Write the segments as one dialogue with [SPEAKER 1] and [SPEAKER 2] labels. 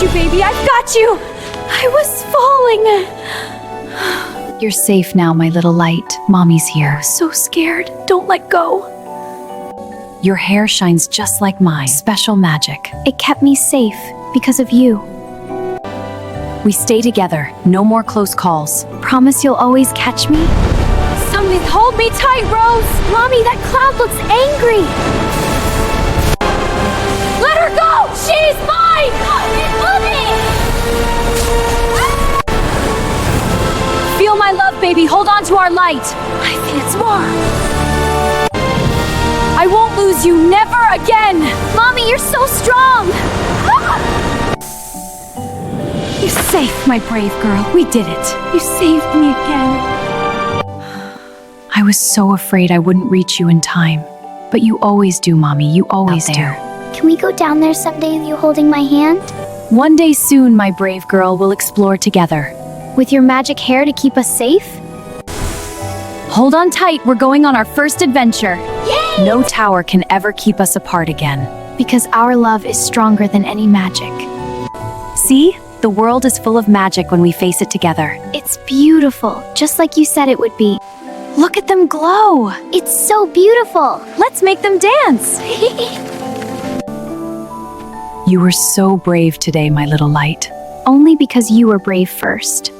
[SPEAKER 1] got you, baby. I've got you. I was falling.
[SPEAKER 2] You're safe now, my little light. Mommy's here.
[SPEAKER 1] So scared. Don't let go.
[SPEAKER 2] Your hair shines just like mine. Special magic.
[SPEAKER 1] It kept me safe because of you.
[SPEAKER 2] We stay together. No more close calls.
[SPEAKER 1] Promise you'll always catch me? Somebody hold me tight, Rose! Mommy, that cloud looks angry! Let her go! She's mine! Mommy! Feel my love, baby. Hold on to our light. I think it's warm. I won't lose you. Never again! Mommy, you're so strong! You're safe, my brave girl. We did it. You saved me again.
[SPEAKER 2] I was so afraid I wouldn't reach you in time. But you always do, Mommy. You always do.
[SPEAKER 3] Can we go down there someday with you holding my hand?
[SPEAKER 2] One day soon, my brave girl, we'll explore together.
[SPEAKER 1] With your magic hair to keep us safe?
[SPEAKER 2] Hold on tight. We're going on our first adventure.
[SPEAKER 3] Yay!
[SPEAKER 2] No tower can ever keep us apart again.
[SPEAKER 1] Because our love is stronger than any magic.
[SPEAKER 2] See? The world is full of magic when we face it together.
[SPEAKER 1] It's beautiful, just like you said it would be. Look at them glow!
[SPEAKER 3] It's so beautiful.
[SPEAKER 1] Let's make them dance!
[SPEAKER 2] You were so brave today, my little light.
[SPEAKER 1] Only because you were brave first.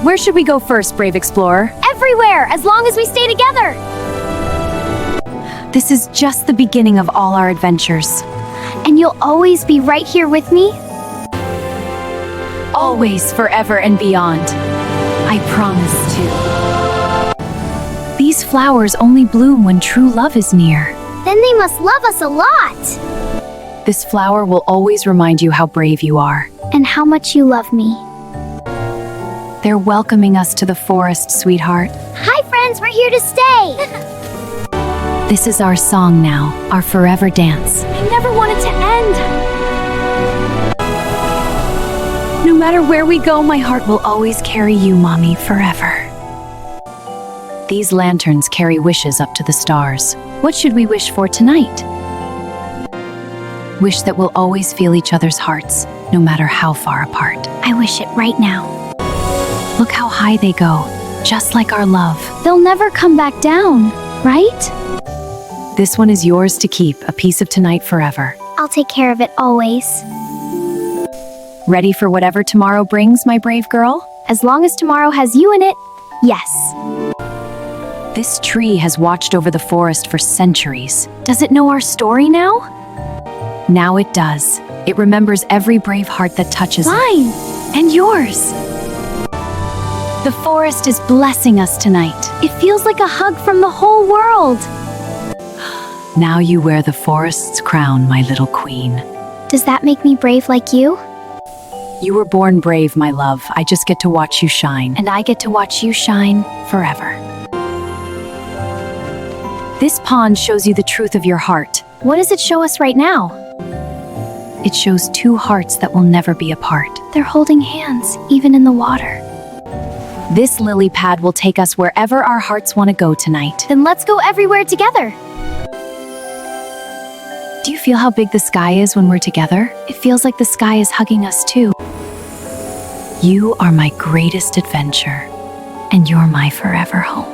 [SPEAKER 2] Where should we go first, brave explorer?
[SPEAKER 1] Everywhere, as long as we stay together!
[SPEAKER 2] This is just the beginning of all our adventures.
[SPEAKER 1] And you'll always be right here with me?
[SPEAKER 2] Always, forever, and beyond. I promise to. These flowers only bloom when true love is near.
[SPEAKER 3] Then they must love us a lot.
[SPEAKER 2] This flower will always remind you how brave you are.
[SPEAKER 1] And how much you love me.
[SPEAKER 2] They're welcoming us to the forest, sweetheart.
[SPEAKER 3] Hi, friends. We're here to stay.
[SPEAKER 2] This is our song now, our forever dance.
[SPEAKER 1] I never want it to end.
[SPEAKER 2] No matter where we go, my heart will always carry you, Mommy, forever. These lanterns carry wishes up to the stars. What should we wish for tonight? Wish that we'll always feel each other's hearts, no matter how far apart.
[SPEAKER 1] I wish it right now.
[SPEAKER 2] Look how high they go, just like our love.
[SPEAKER 1] They'll never come back down, right?
[SPEAKER 2] This one is yours to keep, a piece of tonight forever.
[SPEAKER 1] I'll take care of it always.
[SPEAKER 2] Ready for whatever tomorrow brings, my brave girl?
[SPEAKER 1] As long as tomorrow has you in it, yes.
[SPEAKER 2] This tree has watched over the forest for centuries.
[SPEAKER 1] Does it know our story now?
[SPEAKER 2] Now it does. It remembers every brave heart that touches it.
[SPEAKER 1] Mine! And yours! The forest is blessing us tonight. It feels like a hug from the whole world.
[SPEAKER 2] Now you wear the forest's crown, my little queen.
[SPEAKER 1] Does that make me brave like you?
[SPEAKER 2] You were born brave, my love. I just get to watch you shine.
[SPEAKER 1] And I get to watch you shine forever.
[SPEAKER 2] This pond shows you the truth of your heart.
[SPEAKER 1] What does it show us right now?
[SPEAKER 2] It shows two hearts that will never be apart.
[SPEAKER 1] They're holding hands, even in the water.
[SPEAKER 2] This lily pad will take us wherever our hearts want to go tonight.
[SPEAKER 1] Then let's go everywhere together.
[SPEAKER 2] Do you feel how big the sky is when we're together?
[SPEAKER 1] It feels like the sky is hugging us too.
[SPEAKER 2] You are my greatest adventure,
[SPEAKER 1] and you're my forever home.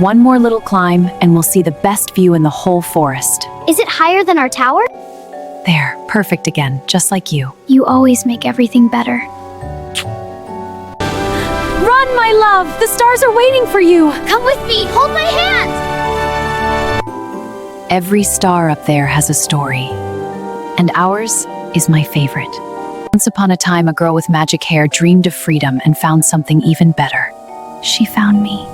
[SPEAKER 2] One more little climb, and we'll see the best view in the whole forest.
[SPEAKER 1] Is it higher than our tower?
[SPEAKER 2] There, perfect again, just like you.
[SPEAKER 1] You always make everything better. Run, my love! The stars are waiting for you!
[SPEAKER 3] Come with me. Hold my hand.
[SPEAKER 2] Every star up there has a story, and ours is my favorite. Once upon a time, a girl with magic hair dreamed of freedom and found something even better. She found me.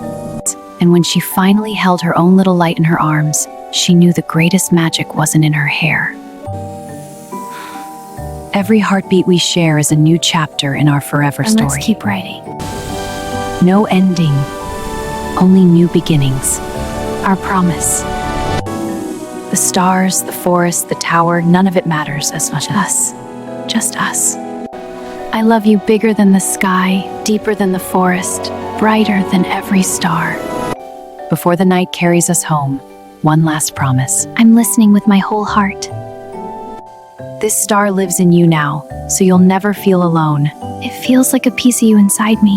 [SPEAKER 2] And when she finally held her own little light in her arms, she knew the greatest magic wasn't in her hair. Every heartbeat we share is a new chapter in our forever story.
[SPEAKER 1] Let's keep writing.
[SPEAKER 2] No ending, only new beginnings. Our promise. The stars, the forest, the tower, none of it matters as much as us. Just us. I love you bigger than the sky, deeper than the forest, brighter than every star. Before the night carries us home, one last promise.
[SPEAKER 1] I'm listening with my whole heart.
[SPEAKER 2] This star lives in you now, so you'll never feel alone.
[SPEAKER 1] It feels like a piece of you inside me.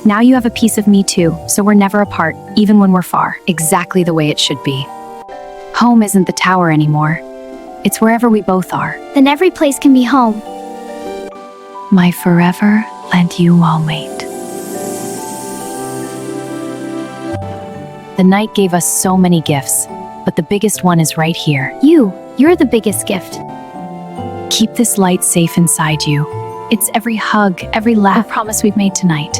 [SPEAKER 2] Now you have a piece of me too, so we're never apart, even when we're far. Exactly the way it should be. Home isn't the tower anymore. It's wherever we both are.
[SPEAKER 3] Then every place can be home.
[SPEAKER 2] My forever and you all mate. The night gave us so many gifts, but the biggest one is right here.
[SPEAKER 3] You're the biggest gift.
[SPEAKER 2] Keep this light safe inside you. It's every hug, every laugh, promise we've made tonight.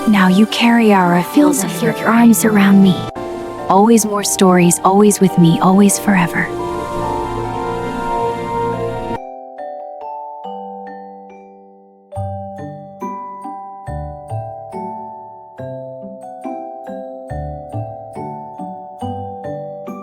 [SPEAKER 2] Now you carry our
[SPEAKER 3] Feels of your arms around me.
[SPEAKER 2] Always more stories, always with me, always forever.